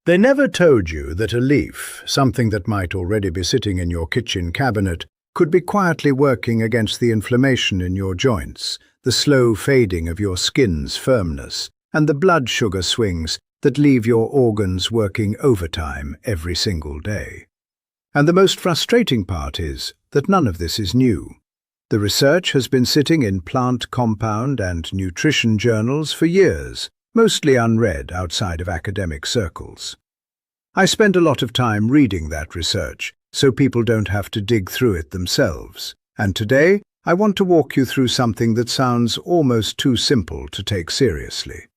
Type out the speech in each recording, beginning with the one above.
They never told you that a leaf, something that might already be sitting in your kitchen cabinet, could be quietly working against the inflammation in your joints, the slow fading of your skin's firmness, and the blood sugar swings that leave your organs working overtime every single day. And the most frustrating part is that none of this is new. The research has been sitting in plant compound and nutrition journals for years, mostly unread outside of academic circles. I spend a lot of time reading that research, so people don't have to dig through it themselves. And today, I want to walk you through something that sounds almost too simple to take seriously.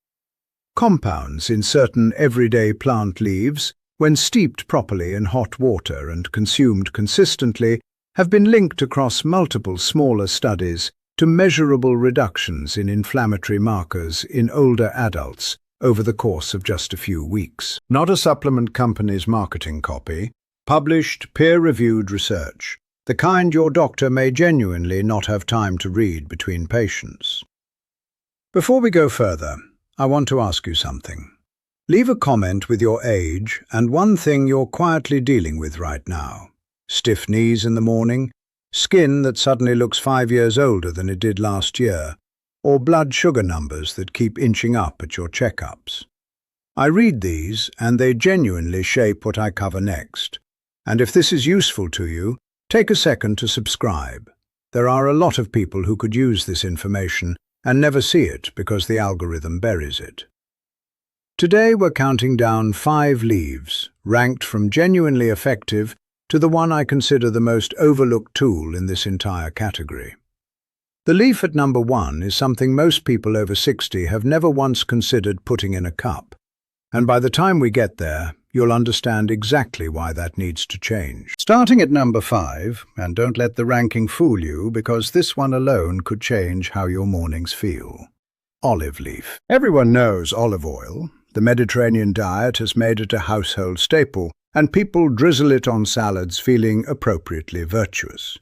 Compounds in certain everyday plant leaves, when steeped properly in hot water and consumed consistently, have been linked across multiple smaller studies to measurable reductions in inflammatory markers in older adults over the course of just a few weeks. Not a supplement company's marketing copy, published, peer-reviewed research, the kind your doctor may genuinely not have time to read between patients. Before we go further, I want to ask you something. Leave a comment with your age and one thing you're quietly dealing with right now. Stiff knees in the morning, skin that suddenly looks 5 years older than it did last year, or blood sugar numbers that keep inching up at your checkups. I read these and they genuinely shape what I cover next. And if this is useful to you, take a second to subscribe. There are a lot of people who could use this information and never see it because the algorithm buries it. Today we're counting down 5 leaves, ranked from genuinely effective to the one I consider the most overlooked tool in this entire category. The leaf at number 1 is something most people over 60 have never once considered putting in a cup. And by the time we get there, you'll understand exactly why that needs to change. Starting at number 5, and don't let the ranking fool you because this one alone could change how your mornings feel. Olive leaf. Everyone knows olive oil. The Mediterranean diet has made it a household staple, and people drizzle it on salads feeling appropriately virtuous.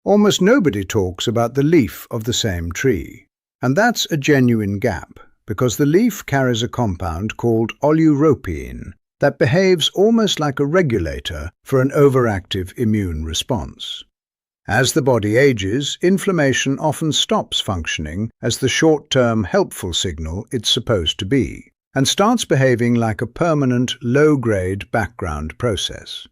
Almost nobody talks about the leaf of the same tree. And that's a genuine gap, because the leaf carries a compound called oleuropein that behaves almost like a regulator for an overactive immune response. As the body ages, inflammation often stops functioning as the short-term helpful signal it's supposed to be, and starts behaving like a permanent, low-grade background process.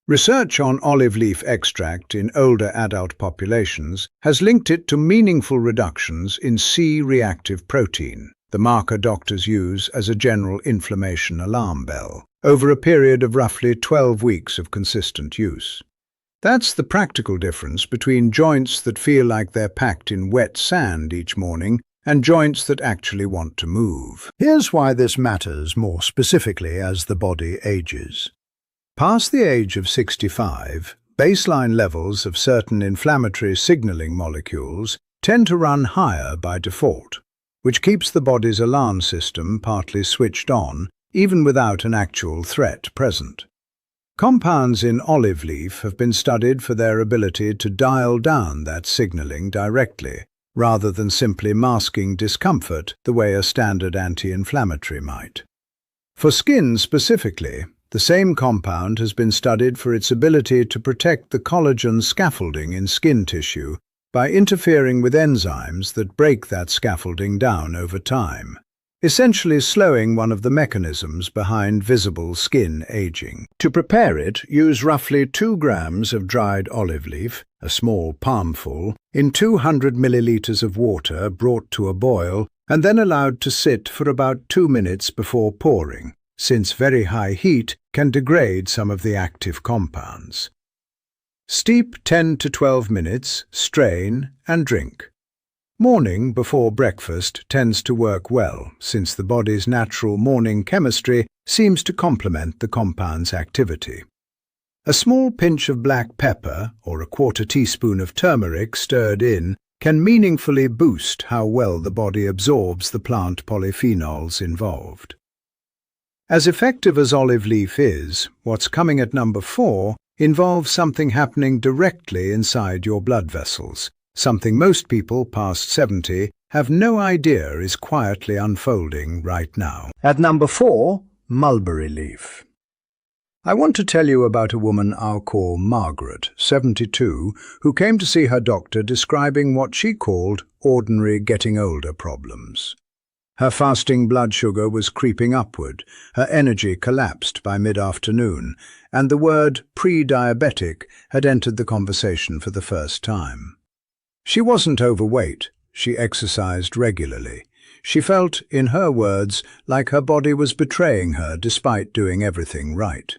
Research on olive leaf extract in older adult populations has linked it to meaningful reductions in C-reactive protein, the marker doctors use as a general inflammation alarm bell, over a period of roughly 12 weeks of consistent use. That's the practical difference between joints that feel like they're packed in wet sand each morning and joints that actually want to move. Here's why this matters more specifically as the body ages. Past the age of 65, baseline levels of certain inflammatory signaling molecules tend to run higher by default, which keeps the body's alarm system partly switched on, even without an actual threat present. Compounds in olive leaf have been studied for their ability to dial down that signaling directly, rather than simply masking discomfort the way a standard anti-inflammatory might. For skin specifically, the same compound has been studied for its ability to protect the collagen scaffolding in skin tissue by interfering with enzymes that break that scaffolding down over time, essentially slowing one of the mechanisms behind visible skin aging. To prepare it, use roughly 2 grams of dried olive leaf, a small palmful, in 200 milliliters of water brought to a boil and then allowed to sit for about 2 minutes before pouring, since very high heat can degrade some of the active compounds. Steep 10 to 12 minutes, strain, and drink. Morning before breakfast tends to work well, since the body's natural morning chemistry seems to complement the compound's activity. A small pinch of black pepper or a 1/4 teaspoon of turmeric stirred in can meaningfully boost how well the body absorbs the plant polyphenols involved. As effective as olive leaf is, what's coming at number 4 involves something happening directly inside your blood vessels, something most people past 70 have no idea is quietly unfolding right now. At number 4, mulberry leaf. I want to tell you about a woman I'll call Margaret, 72, who came to see her doctor describing what she called ordinary getting older problems. Her fasting blood sugar was creeping upward, her energy collapsed by mid-afternoon, and the word pre-diabetic had entered the conversation for the first time. She wasn't overweight, she exercised regularly. She felt, in her words, like her body was betraying her despite doing everything right.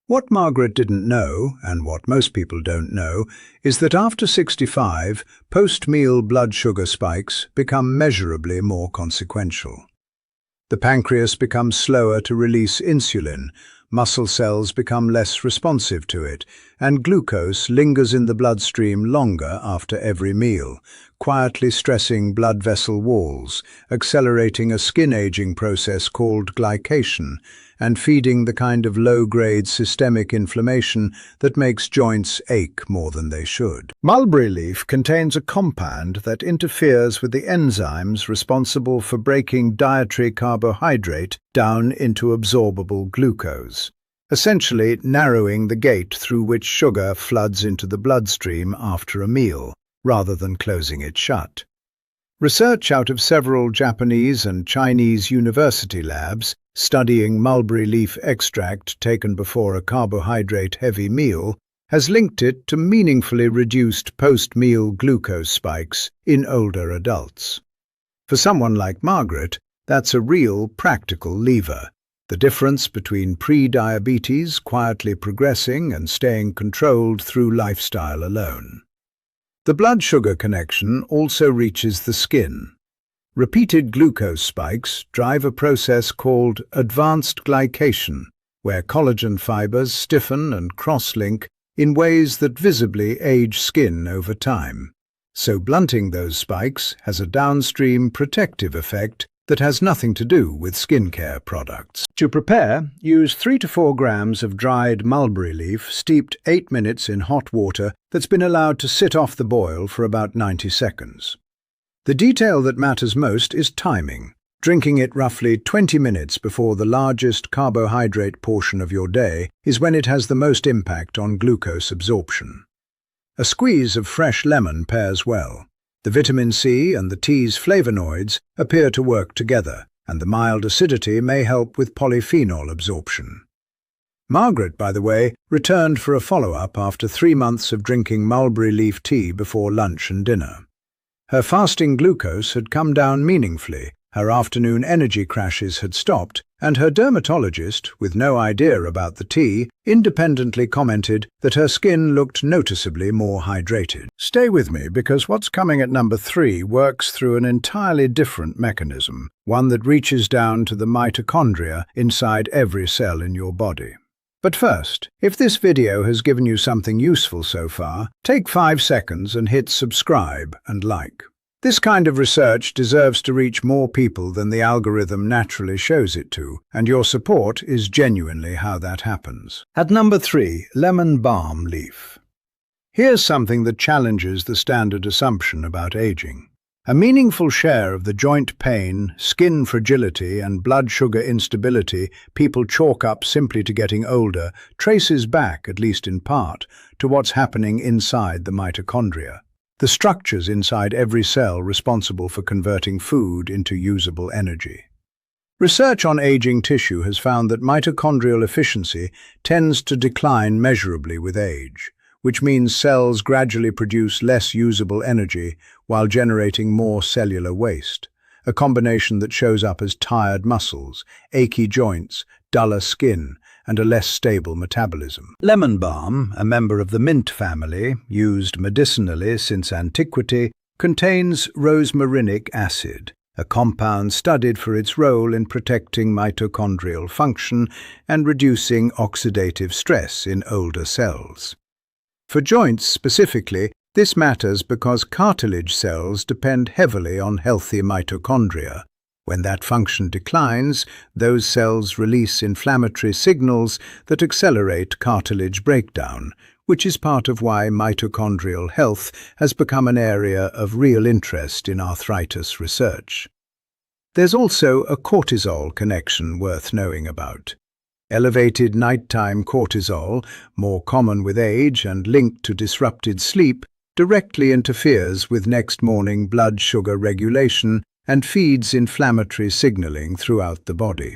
What Margaret didn't know, and what most people don't know, is that after 65, post-meal blood sugar spikes become measurably more consequential. The pancreas becomes slower to release insulin, muscle cells become less responsive to it, and glucose lingers in the bloodstream longer after every meal, quietly stressing blood vessel walls, accelerating a skin aging process called glycation, and feeding the kind of low-grade systemic inflammation that makes joints ache more than they should. Mulberry leaf contains a compound that interferes with the enzymes responsible for breaking dietary carbohydrate down into absorbable glucose, essentially narrowing the gate through which sugar floods into the bloodstream after a meal, rather than closing it shut. Research out of several Japanese and Chinese university labs studying mulberry leaf extract taken before a carbohydrate-heavy meal has linked it to meaningfully reduced post-meal glucose spikes in older adults. For someone like Margaret, that's a real practical lever, the difference between pre-diabetes quietly progressing and staying controlled through lifestyle alone. The blood sugar connection also reaches the skin. Repeated glucose spikes drive a process called advanced glycation, where collagen fibers stiffen and cross-link in ways that visibly age skin over time. So blunting those spikes has a downstream protective effect that has nothing to do with skincare products. To prepare, use 3 to 4 grams of dried mulberry leaf steeped 8 minutes in hot water that's been allowed to sit off the boil for about 90 seconds. The detail that matters most is timing, drinking it roughly 20 minutes before the largest carbohydrate portion of your day is when it has the most impact on glucose absorption. A squeeze of fresh lemon pairs well. The vitamin C and the tea's flavonoids appear to work together, and the mild acidity may help with polyphenol absorption. Margaret, by the way, returned for a follow-up after 3 months of drinking mulberry leaf tea before lunch and dinner. Her fasting glucose had come down meaningfully, her afternoon energy crashes had stopped, and her dermatologist, with no idea about the tea, independently commented that her skin looked noticeably more hydrated. Stay with me, because what's coming at number 3 works through an entirely different mechanism, one that reaches down to the mitochondria inside every cell in your body. But first, if this video has given you something useful so far, take 5 seconds and hit subscribe and like. This kind of research deserves to reach more people than the algorithm naturally shows it to, and your support is genuinely how that happens. At number 3, lemon balm leaf. Here's something that challenges the standard assumption about aging. A meaningful share of the joint pain, skin fragility, and blood sugar instability people chalk up simply to getting older traces back, at least in part, to what's happening inside the mitochondria, the structures inside every cell responsible for converting food into usable energy. Research on aging tissue has found that mitochondrial efficiency tends to decline measurably with age, which means cells gradually produce less usable energy while generating more cellular waste, a combination that shows up as tired muscles, achy joints, duller skin, and a less stable metabolism. Lemon balm, a member of the mint family, used medicinally since antiquity, contains rosmarinic acid, a compound studied for its role in protecting mitochondrial function and reducing oxidative stress in older cells. For joints specifically, this matters because cartilage cells depend heavily on healthy mitochondria. When that function declines, those cells release inflammatory signals that accelerate cartilage breakdown, which is part of why mitochondrial health has become an area of real interest in arthritis research. There's also a cortisol connection worth knowing about. Elevated nighttime cortisol, more common with age and linked to disrupted sleep, directly interferes with next morning blood sugar regulation and feeds inflammatory signaling throughout the body.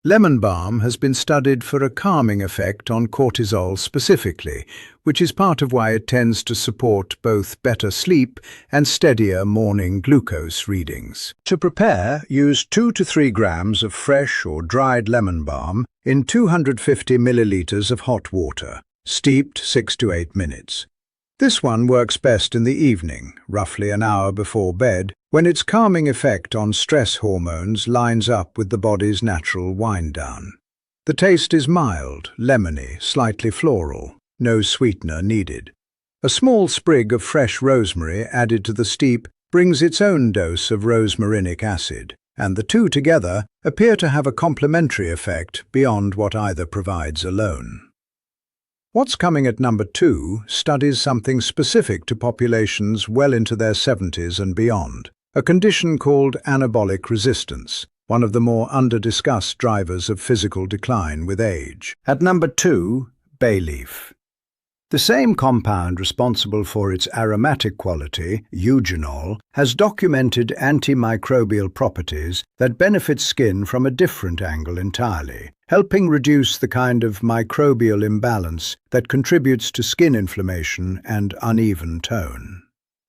Lemon balm has been studied for a calming effect on cortisol specifically, which is part of why it tends to support both better sleep and steadier morning glucose readings. To prepare, use 2 to 3 grams of fresh or dried lemon balm in 250 milliliters of hot water, steeped 6 to 8 minutes. This one works best in the evening, roughly an hour before bed, when its calming effect on stress hormones lines up with the body's natural wind-down. The taste is mild, lemony, slightly floral, no sweetener needed. A small sprig of fresh rosemary added to the steep brings its own dose of rosmarinic acid, and the two together appear to have a complementary effect beyond what either provides alone. What's coming at number 2 studies something specific to populations well into their 70s and beyond, a condition called anabolic resistance, one of the more under-discussed drivers of physical decline with age. At number 2, bay leaf. The same compound responsible for its aromatic quality, eugenol, has documented antimicrobial properties that benefit skin from a different angle entirely, helping reduce the kind of microbial imbalance that contributes to skin inflammation and uneven tone.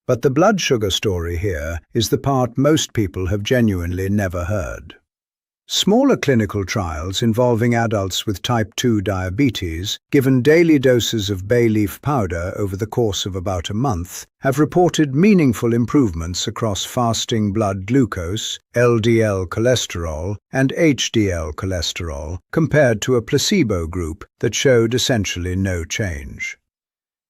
But the blood sugar story here is the part most people have genuinely never heard. Smaller clinical trials involving adults with type 2 diabetes, given daily doses of bay leaf powder over the course of about a month, have reported meaningful improvements across fasting blood glucose, LDL cholesterol, and HDL cholesterol, compared to a placebo group that showed essentially no change.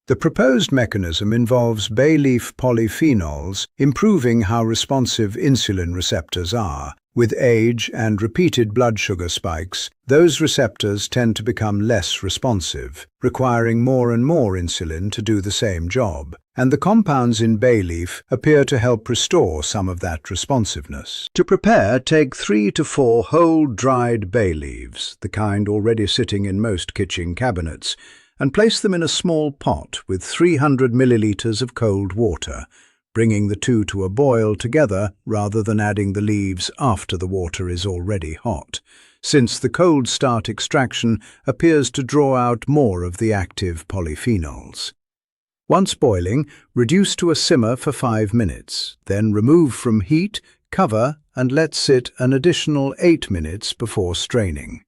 The proposed mechanism involves bay leaf polyphenols improving how responsive insulin receptors are. With age and repeated blood sugar spikes, those receptors tend to become less responsive, requiring more and more insulin to do the same job, and the compounds in bay leaf appear to help restore some of that responsiveness. To prepare, take 3 to 4 whole dried bay leaves, the kind already sitting in most kitchen cabinets, and place them in a small pot with 300 milliliters of cold water, bringing the two to a boil together rather than adding the leaves after the water is already hot, since the cold start extraction appears to draw out more of the active polyphenols. Once boiling, reduce to a simmer for 5 minutes, then remove from heat, cover, and let sit an additional 8 minutes before straining.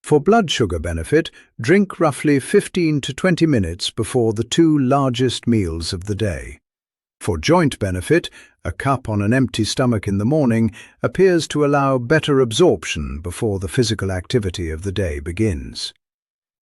For blood sugar benefit, drink roughly 15 to 20 minutes before the 2 largest meals of the day. For joint benefit, a cup on an empty stomach in the morning appears to allow better absorption before the physical activity of the day begins.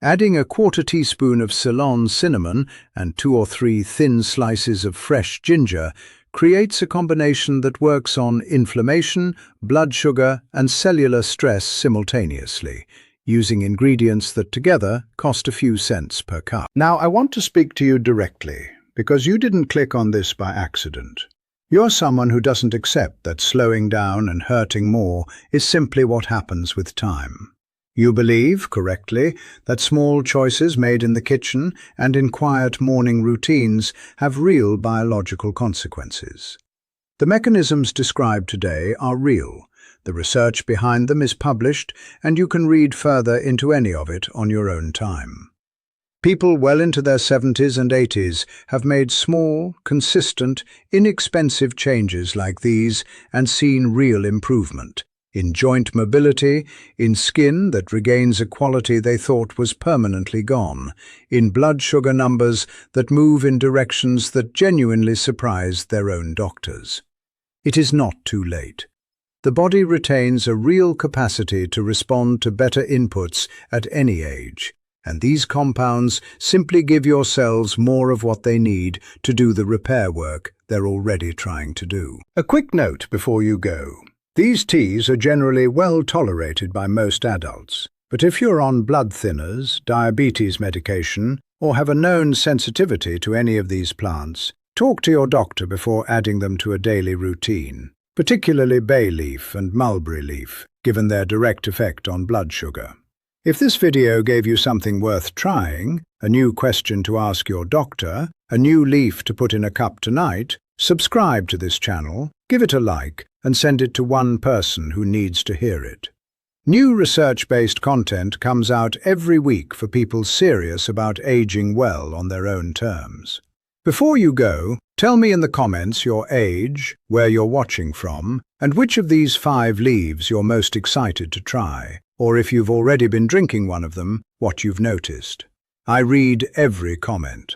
Adding a 1/4 teaspoon of Ceylon cinnamon and 2 or 3 thin slices of fresh ginger creates a combination that works on inflammation, blood sugar, and cellular stress simultaneously, using ingredients that together cost a few cents per cup. Now, I want to speak to you directly, because you didn't click on this by accident. You're someone who doesn't accept that slowing down and hurting more is simply what happens with time. You believe, correctly, that small choices made in the kitchen and in quiet morning routines have real biological consequences. The mechanisms described today are real. The research behind them is published, and you can read further into any of it on your own time. People well into their 70s and 80s have made small, consistent, inexpensive changes like these and seen real improvement in joint mobility, in skin that regains a quality they thought was permanently gone, in blood sugar numbers that move in directions that genuinely surprised their own doctors. It is not too late. The body retains a real capacity to respond to better inputs at any age, and these compounds simply give your cells more of what they need to do the repair work they're already trying to do. A quick note before you go. These teas are generally well tolerated by most adults, but if you're on blood thinners, diabetes medication, or have a known sensitivity to any of these plants, talk to your doctor before adding them to a daily routine, particularly bay leaf and mulberry leaf, given their direct effect on blood sugar. If this video gave you something worth trying, a new question to ask your doctor, a new leaf to put in a cup tonight, subscribe to this channel, give it a like, and send it to one person who needs to hear it. New research-based content comes out every week for people serious about aging well on their own terms. Before you go, tell me in the comments your age, where you're watching from, and which of these 5 leaves you're most excited to try, or if you've already been drinking one of them, what you've noticed. I read every comment.